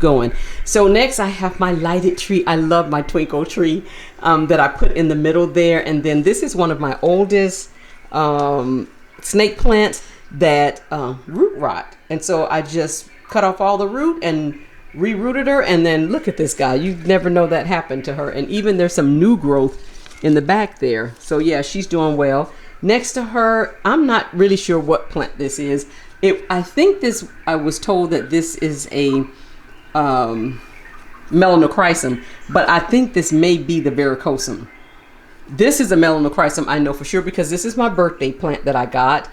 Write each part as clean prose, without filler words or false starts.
going. So next I have my lighted tree. I love my twinkle tree that I put in the middle there. And then this is one of my oldest snake plants that root rot. And so I just cut off all the root and re-rooted her. And then look at this guy. You never know that happened to her. And even there's some new growth in the back there. So yeah, she's doing well. Next to her, I'm not really sure what plant this is. I think this, I was told that this is a melanochrysum, but I think this may be the varicosum. This is a melanochrysum, I know for sure, because this is my birthday plant that I got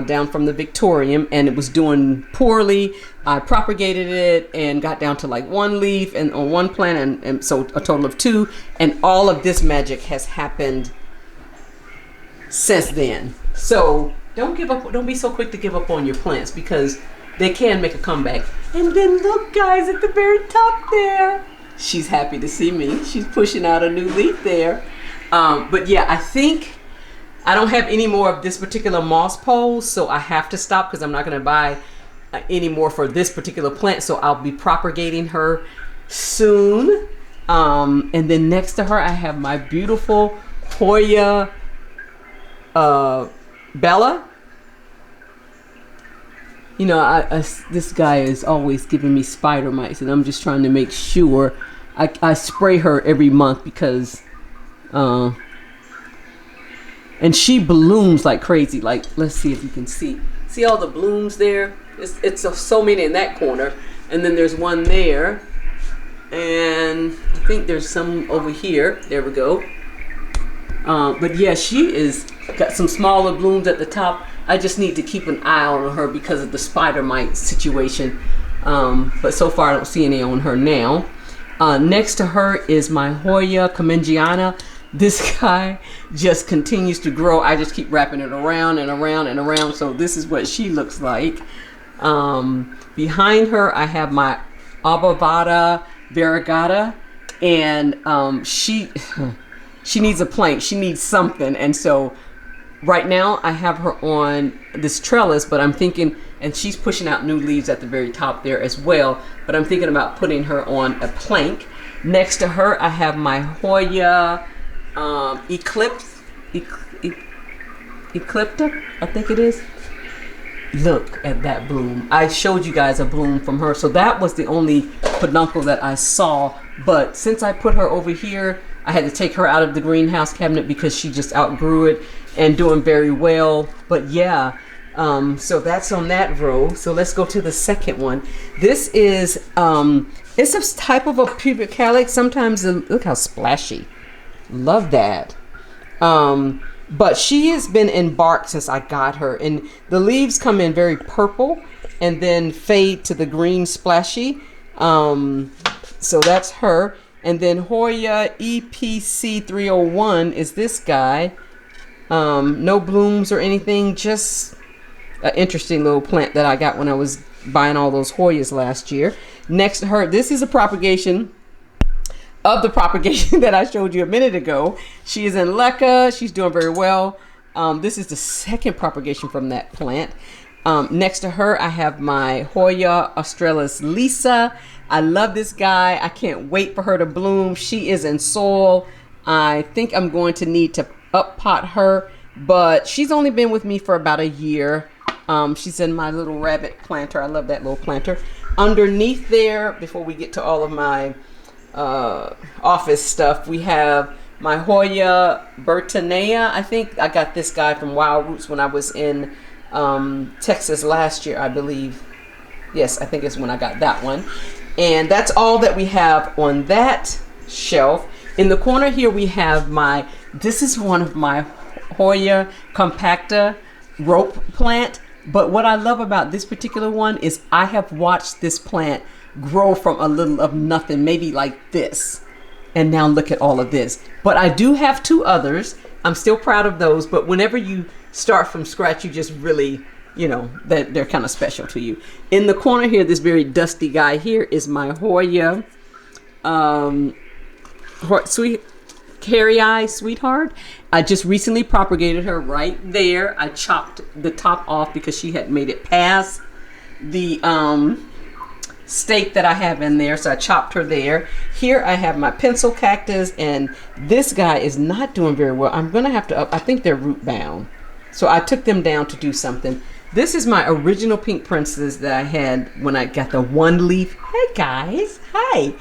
down from the Victorium, and it was doing poorly. I propagated it and got down to like one leaf and on one plant, and so a total of 2, and all of this magic has happened since then. So don't give up. Don't be so quick to give up on your plants, because they can make a comeback. And then look, guys, at the very top there, she's happy to see me. She's pushing out a new leaf there. But yeah, I think I don't have any more of this particular moss poles, so I have to stop because I'm not going to buy any more for this particular plant. So I'll be propagating her soon. And then next to her, I have my beautiful Hoya Bella. You know, this guy is always giving me spider mites, and I'm just trying to make sure I spray her every month because and she blooms like crazy. Like, let's see if you can see all the blooms there. It's so many in that corner, and then there's one there, and I think there's some over here. There we go. But yeah, she is got some smaller blooms at the top. I just need to keep an eye on her because of the spider mite situation. But so far I don't see any on her now. Next to her is my Hoya Comengiana. This guy just continues to grow. I just keep wrapping it around and around and around. So this is what she looks like. Behind her I have my Abavada variegata, and she needs a plank. She needs something. And so right now I have her on this trellis, but I'm thinking, and she's pushing out new leaves at the very top there as well, but I'm thinking about putting her on a plank. Next to her I have my Hoya Eclipta, I think it is. Look at that bloom. I showed you guys a bloom from her. So that was the only peduncle that I saw, but since I put her over here, I had to take her out of the greenhouse cabinet because she just outgrew it and doing very well. But yeah, so that's on that row. So let's go to the second one. This is it's a type of a pubic calyx. Sometimes look how splashy. Love that. But she has been in bark since I got her, and the leaves come in very purple and then fade to the green splashy. So that's her. And then Hoya EPC 301 is this guy. No blooms or anything, just an interesting little plant that I got when I was buying all those Hoyas last year. Next to her, this is a propagation of the propagation that I showed you a minute ago. She is in Leca. She's doing very well. This is the second propagation from that plant. Next to her, I have my Hoya Australis Lisa. I love this guy. I can't wait for her to bloom. She is in soil. I think I'm going to need to up pot her, but she's only been with me for about a year. She's in my little rabbit planter. I love that little planter. Underneath there, before we get to all of my office stuff, we have my Hoya Bertanea. I think I got this guy from Wild Roots when I was in Texas last year, I believe. Yes, I think it's when I got that one. And that's all that we have on that shelf. In the corner here we have this is one of my Hoya compacta rope plant. But what I love about this particular one is I have watched this plant grow from a little of nothing, maybe like this. And now look at all of this. But I do have 2 others. I'm still proud of those. But whenever you start from scratch, you just really, you know, that they're kind of special to you. In the corner here, this very dusty guy here is my Hoya Sweetheart. I just recently propagated her right there. I chopped the top off because she had made it past the stake that I have in there, so I chopped her there. Here I have my pencil cactus, and this guy is not doing very well. I'm gonna have to up, I think they're root bound. So I took them down to do something. This is my original pink princess that I had when I got the one leaf. Hey guys, hi.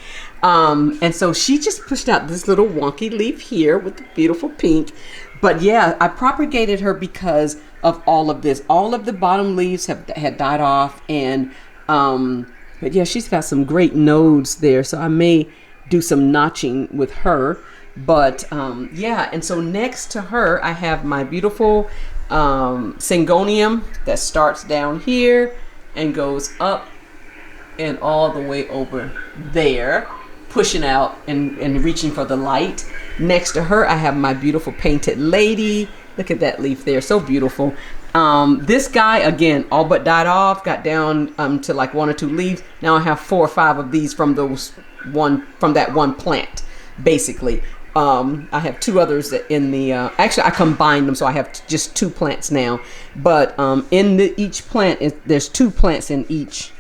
And so she just pushed out this little wonky leaf here with the beautiful pink. But yeah, I propagated her because of all of this. All of the bottom leaves had died off, and but yeah, she's got some great nodes there. So I may do some notching with her. But yeah, and so next to her, I have my beautiful Syngonium that starts down here and goes up and all the way over there, pushing out and reaching for the light. Next to her, I have my beautiful Painted Lady. Look at that leaf there, so beautiful. This guy, again, all but died off, got down to like 1 or 2 leaves. Now I have 4 or 5 of these from that one plant, basically. I have 2 others in the, actually I combined them, so I have just 2 plants now. But in each plant, there's 2 plants in each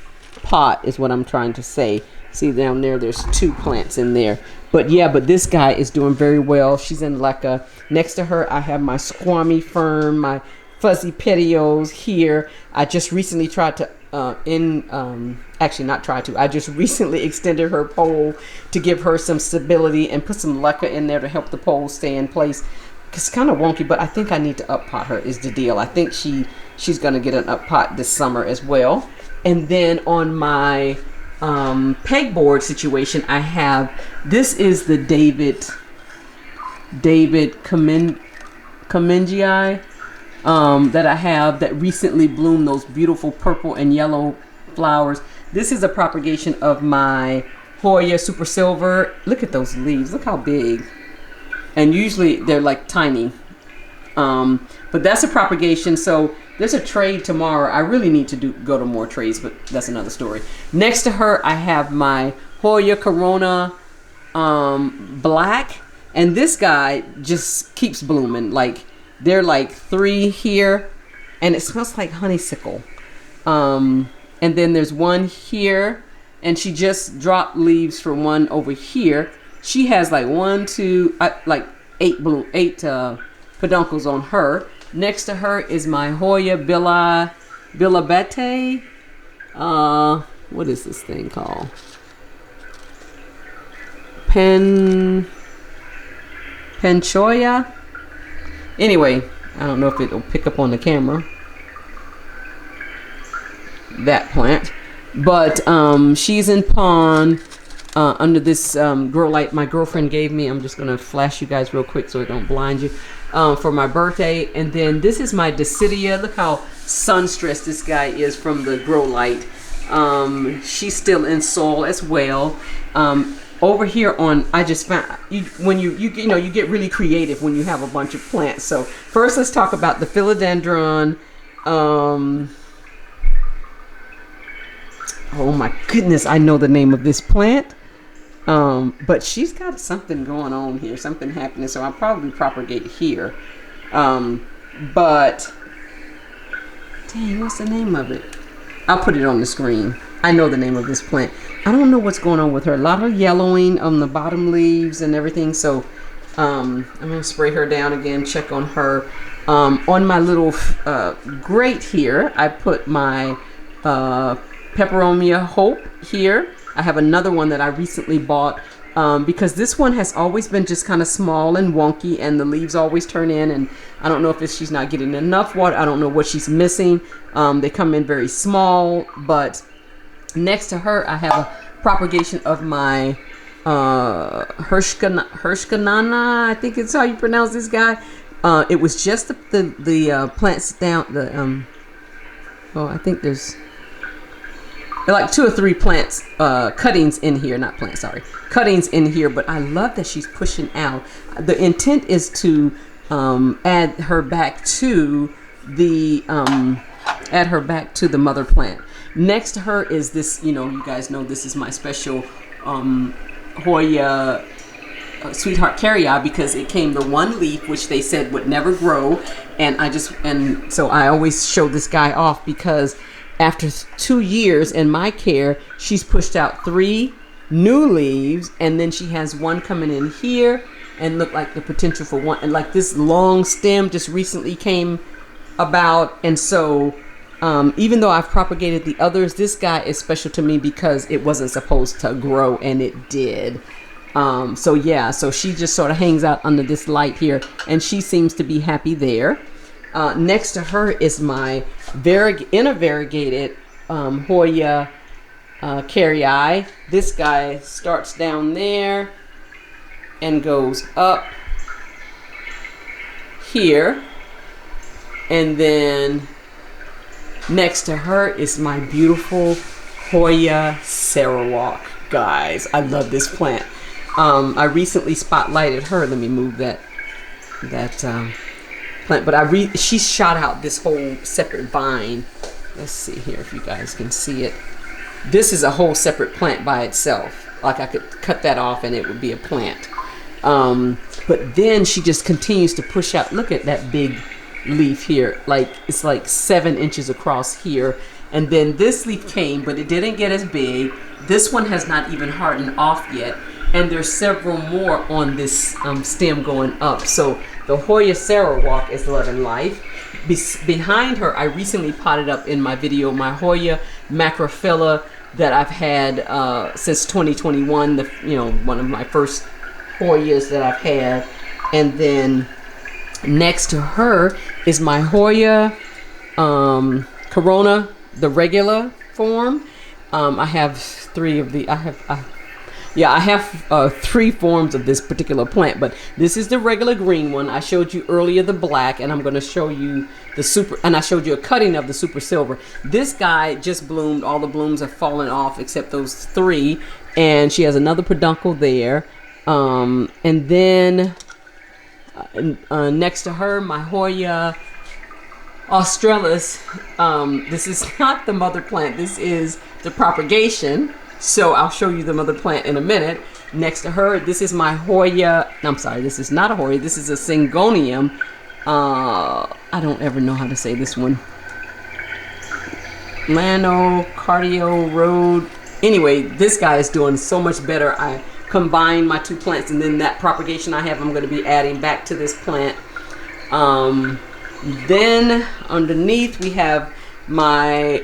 pot is what I'm trying to say. See down there, there's 2 plants in there. But yeah, but this guy is doing very well. She's in like a, next to her, I have my Squammy Fern, my Fuzzy Petioles here. I just recently tried to, actually not tried to, I just recently extended her pole to give her some stability and put some leca in there to help the pole stay in place. It's kind of wonky, but I think I need to up pot her is the deal. I think she's going to get an up pot this summer as well. And then on my pegboard situation, I have, this is the David Comingii that I have that recently bloomed those beautiful purple and yellow flowers. This is a propagation of my Hoya Super Silver. Look at those leaves, look how big. And usually they're like tiny. But that's a propagation, so there's a trade tomorrow. I really need to go to more trades, but that's another story. Next to her, I have my Hoya Corona Black, and this guy just keeps blooming. Like, there are like 3 here, and it smells like honeysuckle. And then there's 1 here, and she just dropped leaves for 1 over here. She has like 1, 2, like 8 peduncles on her. Next to her is my Hoya Billabete. What is this thing called? Panchoya. Anyway, I don't know if it'll pick up on the camera, that plant. But she's in pond under this grow light my girlfriend gave me. I'm just going to flash you guys real quick so it don't blind you. For my birthday. And then this is my Decidia. Look how sun stressed this guy is from the grow light. She's still in soil as well. Over here on, I just found, you know, you get really creative when you have a bunch of plants. So first let's talk about the Philodendron. Oh my goodness, I know the name of this plant. But she's got something going on here, something happening, so I'll probably propagate here. But dang, what's the name of it? I'll put it on the screen. I know the name of this plant. I don't know what's going on with her. A lot of yellowing on the bottom leaves and everything, so I'm gonna spray her down again, check on her. On my little grate here, I put my Peperomia Hope here. I have another one that I recently bought because this one has always been just kind of small and wonky, and the leaves always turn in, and I don't know if she's not getting enough water. I don't know what she's missing. They come in very small. But next to her, I have a propagation of my Hirschkanana, I think it's how you pronounce this guy. It was just the plants down I think there's like 2 or 3 plants, cuttings in here, not plants, sorry, cuttings in here. But I love that she's pushing out. The intent is to add her back to the mother plant. Next to her is this, you know, you guys know this is my special Hoya Sweetheart Carrier, because it came the 1 leaf which they said would never grow, and so I always show this guy off because after 2 years in my care, she's pushed out 3 new leaves, and then she has one coming in here, and look like the potential for one. And like this long stem just recently came about, and so even though I've propagated the others, this guy is special to me because it wasn't supposed to grow, and it did. So yeah, so she just sort of hangs out under this light here, and she seems to be happy there. Next to her is my inner variegated Hoya carrii. This guy starts down there and goes up here, and then next to her is my beautiful Hoya Sarawak. Guys, I love this plant. I recently spotlighted her. Let me move that plant, but she shot out this whole separate vine. Let's see here if you guys can see it. This is a whole separate plant by itself. Like I could cut that off and it would be a plant. But then she just continues to push out. Look at that big leaf here. Like it's like 7 inches across here. And then this leaf came, but it didn't get as big. This one has not even hardened off yet. And there's several more on this stem going up. So the Hoya Sarawak is loving life. Behind her, I recently potted up in my video my Hoya macrophylla that I've had since 2021. One of my first Hoyas that I've had. And then next to her is my Hoya Corona, the regular form. I have 3 of the. I have 3 forms of this particular plant, but this is the regular green one. I showed you earlier the black, and I'm going to show you the super, and I showed you a cutting of the super silver. This guy just bloomed. All the blooms have fallen off except those 3, and she has another peduncle there. And then next to her, my Hoya Australis. This is not the mother plant. This is the propagation. So I'll show you the mother plant in a minute. Next to her, this is my Hoya. I'm sorry, this is not a Hoya. This is a Syngonium. I don't ever know how to say this one. Lano Cardio Road. Anyway, this guy is doing so much better. I combined my 2 plants, and then that propagation I have, I'm going to be adding back to this plant. Then underneath we have my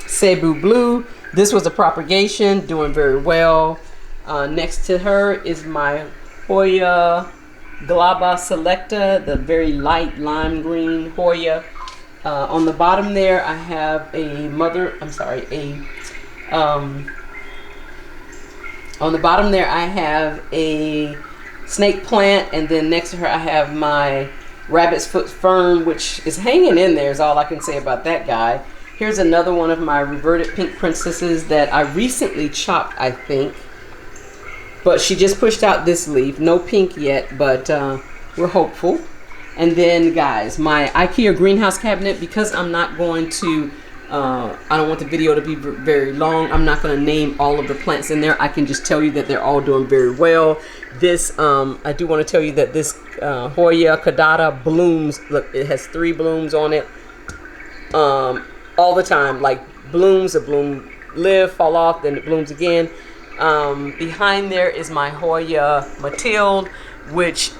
Cebu Blue. This was a propagation, doing very well. Next to her is my Hoya Glaba Selecta, the very light lime green Hoya. On the bottom there, I have on the bottom there, I have a snake plant, and then next to her, I have my rabbit's foot fern, which is hanging in there, is all I can say about that guy. Here's another one of my reverted pink princesses that I recently chopped, I think. But she just pushed out this leaf. No pink yet, but we're hopeful. And then, guys, my IKEA greenhouse cabinet, because I'm not going to, I don't want the video to be very long. I'm not going to name all of the plants in there. I can just tell you that they're all doing very well. This, I do want to tell you that this Hoya Caudata blooms. Look, it has 3 blooms on it. All the time, like blooms, a bloom live, fall off, then it blooms again. Behind there is my Hoya Mathilde, which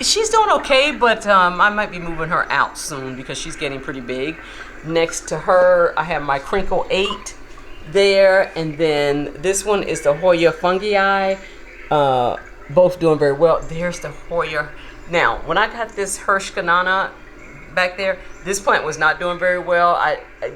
she's doing okay, but I might be moving her out soon because she's getting pretty big. Next to her, I have my Crinkle 8 there, and then this one is the Hoya Fungii, both doing very well. There's the Hoya. Now, when I got this Hirschkanana back there, this plant was not doing very well.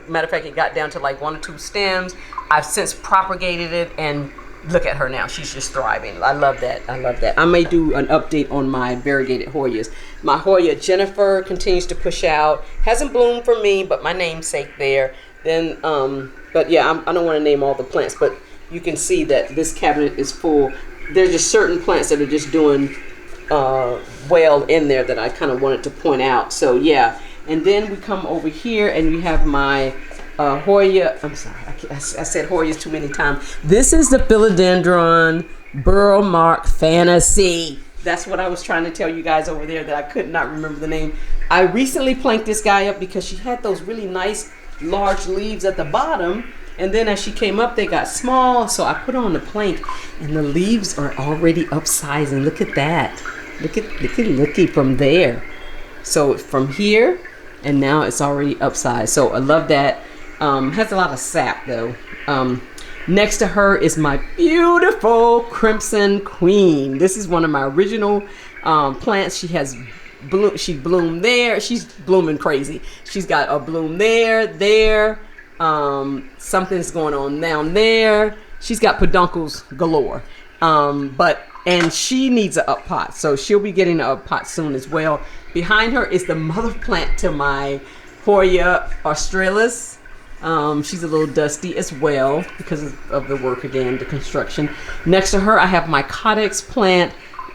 Matter of fact, it got down to like 1 or 2 stems. I've since propagated it, and look at her now. She's just thriving. I love that. I love that. I may do an update on my variegated Hoyas. My Hoya Jennifer continues to push out. Hasn't bloomed for me, but my namesake there. Then, but yeah, I don't want to name all the plants, but you can see that this cabinet is full. There's just certain plants that are just doing well in there that I kind of wanted to point out. So yeah, and then we come over here and we have my Hoya. I'm sorry, I said Hoyas too many times. This is the Philodendron Burl Mark Fantasy. That's what I was trying to tell you guys over there that I could not remember the name. I recently planked this guy up because she had those really nice large leaves at the bottom. And then as she came up, they got small. So I put her on the plank, and the leaves are already upsizing. Look at that. Looky from there. So from here, and now it's already upsized. So I love that. Has a lot of sap though. Next to her is my beautiful Crimson Queen. This is one of my original plants. She has she bloomed there. She's blooming crazy. She's got a bloom there. Something's going on down there. She's got peduncles galore. And she needs an up pot, so she'll be getting an up pot soon as well. Behind her is the mother plant to my Hoya Australis. She's a little dusty as well because of the work again, the construction. Next to her, I have my Codex plant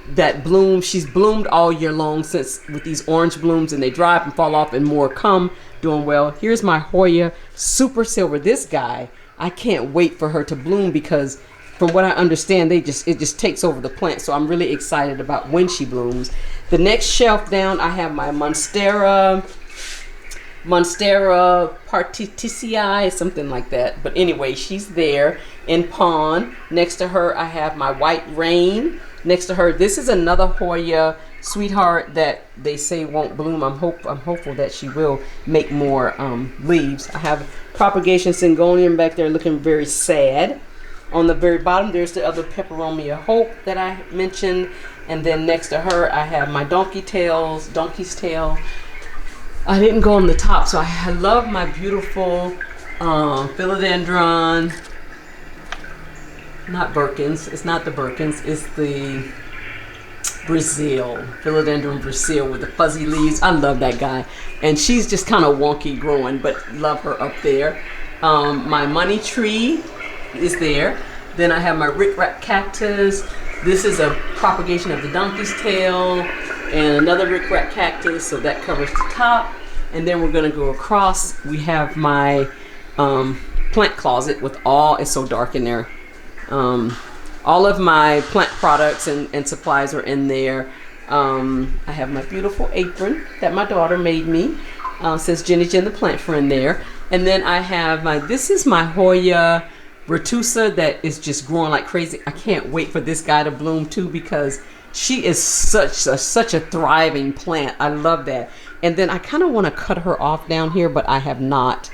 that blooms. She's bloomed all year long since with these orange blooms, and they dry up and fall off and more come, doing well. Here's my Hoya Super Silver. This guy, I can't wait for her to bloom because from what I understand, it just takes over the plant. So I'm really excited about when she blooms. The next shelf down, I have my Monstera partiticii, something like that. But anyway, she's there in pond. Next to her, I have my White Rain. Next to her, this is another Hoya Sweetheart that they say won't bloom. I'm hopeful that she will make more leaves. I have Propagation Syngonium back there looking very sad. On the very bottom, there's the other Peperomia Hope that I mentioned. And then next to her, I have my Donkey's Tail. I didn't go on the top, so I love my beautiful Philodendron. Not Birkins. It's not the Birkins. It's the Brazil. Philodendron Brazil with the fuzzy leaves. I love that guy. And she's just kind of wonky growing, but love her up there. My money tree is there. Then I have my rickrack cactus. This is a propagation of the donkey's tail and another rickrack cactus, so that covers the top. And then we're going to go across. We have my plant closet with all, it's so dark in there. All of my plant products and supplies are in there. I have my beautiful apron that my daughter made me. Says Jenny Jen the plant friend there. And then I have this is my Hoya Retusa that is just growing like crazy. I can't wait for this guy to bloom too because she is such a thriving plant. I love that. And then I kind of want to cut her off down here, but I have not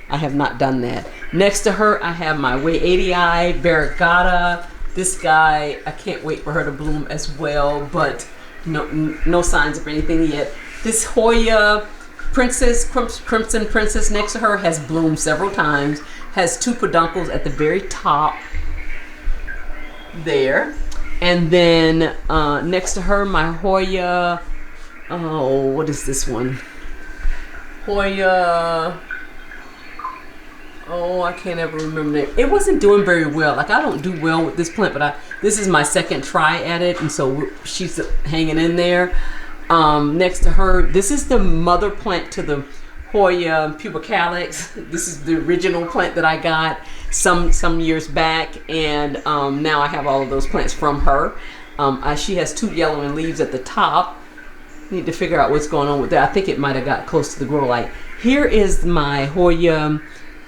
done that. Next to her, I have my Way 80i Variegata. This guy, I can't wait for her to bloom as well, but no signs of anything yet. This Hoya Crimson Princess next to her has bloomed several times. Has two peduncles at the very top there. And then next to her, my Hoya, what is this one? Hoya, I can't ever remember it. It wasn't doing very well. Like I don't do well with this plant, but this is my second try at it, and so she's hanging in there. Next to her, this is the mother plant to the Hoya pubicalyx. This is the original plant that I got some years back, and now I have all of those plants from her. She has two yellowing leaves at the top. Need to figure out what's going on with that. I think it might have got close to the grow light. Here is my Hoya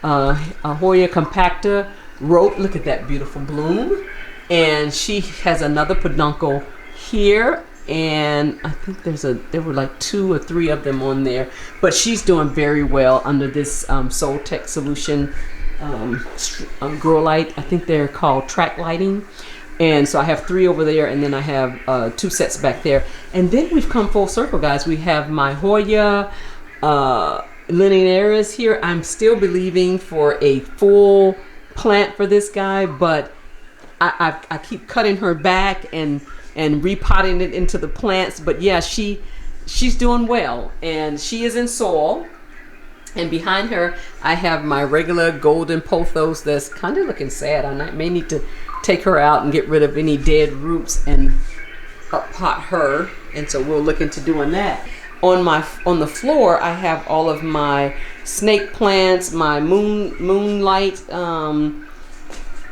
Hoya compacta rope. Look at that beautiful bloom, and she has another peduncle here. And I think there were like 2 or 3 of them on there, but she's doing very well under this Soltech Solution grow light. I think they're called track lighting. And so I have 3 over there, and then I have 2 sets back there. And then we've come full circle, guys. We have my Hoya linearis here. I'm still believing for a full plant for this guy, but I keep cutting her back and repotting it into the plants. But yeah, she's doing well, and she is in soil. And behind her, I have my regular golden pothos that's kind of looking sad. I may need to take her out and get rid of any dead roots and pot her. And so we'll look into doing that. On the floor, I have all of my snake plants, my moonlight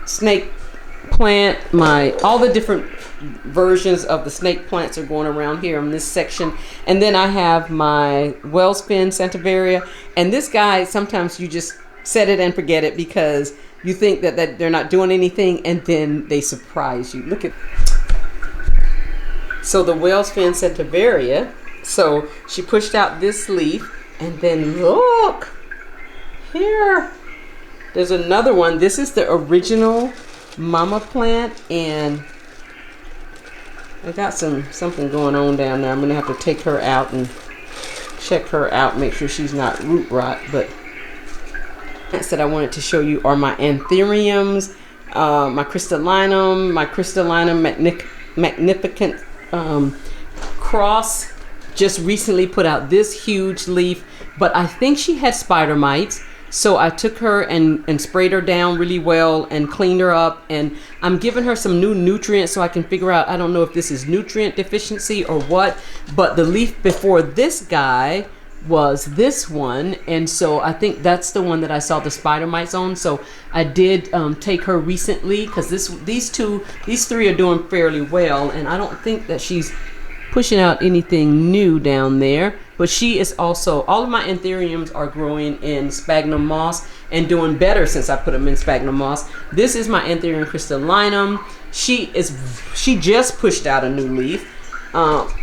snake plant, all the different versions of the snake plants are going around here in this section. And then I have my Wells Fin Sansevieria. And this guy, sometimes you just set it and forget it because you think that they're not doing anything, and then they surprise you. Look at, so the Wells Fin Sansevieria, so she pushed out this leaf, and then look here, there's another one. This is the original mama plant, and I got something going on down there. I'm gonna have to take her out and check her out, make sure she's not root rot. But plants that I wanted to show you are my Anthuriums, my Crystallineum magnificent cross. Just recently put out this huge leaf, but I think she had spider mites. So I took her and sprayed her down really well and cleaned her up, and I'm giving her some new nutrients so I can figure out, I don't know if this is nutrient deficiency or what, but the leaf before this guy was this one, and so I think that's the one that I saw the spider mites on. So I did take her recently, because these three are doing fairly well, and I don't think that she's pushing out anything new down there. But she is also, all of my Anthuriums are growing in sphagnum moss and doing better since I put them in sphagnum moss. This is my Anthurium Crystallineum. She just pushed out a new leaf,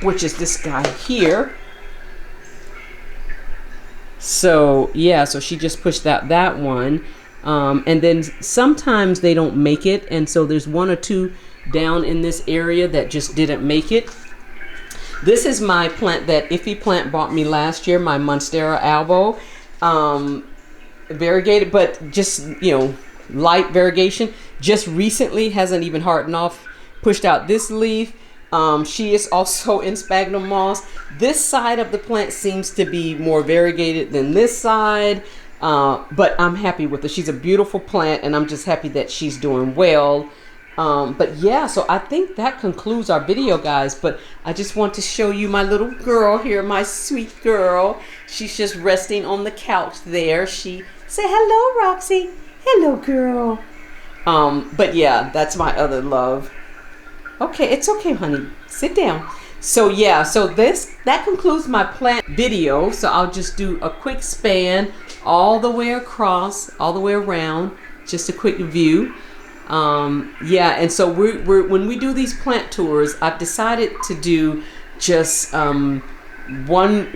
which is this guy here. So yeah, so she just pushed out that one. And then sometimes they don't make it, and so there's one or two down in this area that just didn't make it. This is my plant that Iffy Plant bought me last year, my Monstera albo, variegated, but just, you know, light variegation. Just recently, hasn't even hardened off, pushed out this leaf. She is also in sphagnum moss. This side of the plant seems to be more variegated than this side, but I'm happy with her. She's a beautiful plant, and I'm just happy that she's doing well. But yeah, so I think that concludes our video, guys. But I just want to show you my little girl here, my sweet girl. She's just resting on the couch there. She say hello, Roxy. Hello, girl. But yeah, that's my other love. Okay, it's okay, honey. Sit down. So yeah, so that concludes my plant video. So I'll just do a quick span all the way across, all the way around, just a quick view. Yeah, and so when we do these plant tours, I've decided to do just one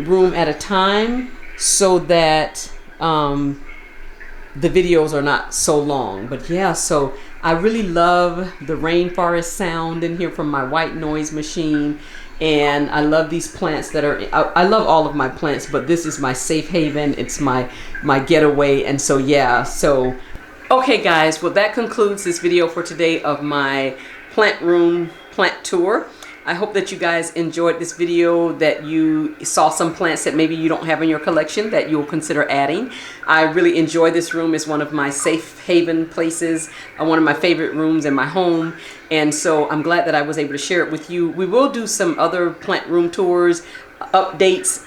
room at a time, so that the videos are not so long. But yeah, so I really love the rainforest sound in here from my white noise machine, and I love these plants that are, I love all of my plants, but this is my safe haven. It's my getaway. And so yeah, so okay guys, well that concludes this video for today of my plant room plant tour. I hope that you guys enjoyed this video, that you saw some plants that maybe you don't have in your collection that you'll consider adding. I really enjoy this room. It's one of my safe haven places, one of my favorite rooms in my home. And so I'm glad that I was able to share it with you. We will do some other plant room tours, updates.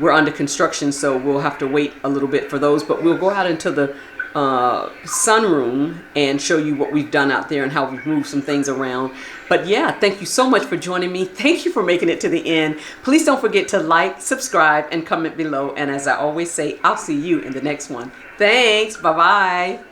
We're under construction, so we'll have to wait a little bit for those, but we'll go out into the sunroom and show you what we've done out there and how we've moved some things around. But yeah, thank you so much for joining me. Thank you for making it to the end. Please don't forget to like, subscribe, and comment below. And as I always say, I'll see you in the next one. Thanks. Bye-bye.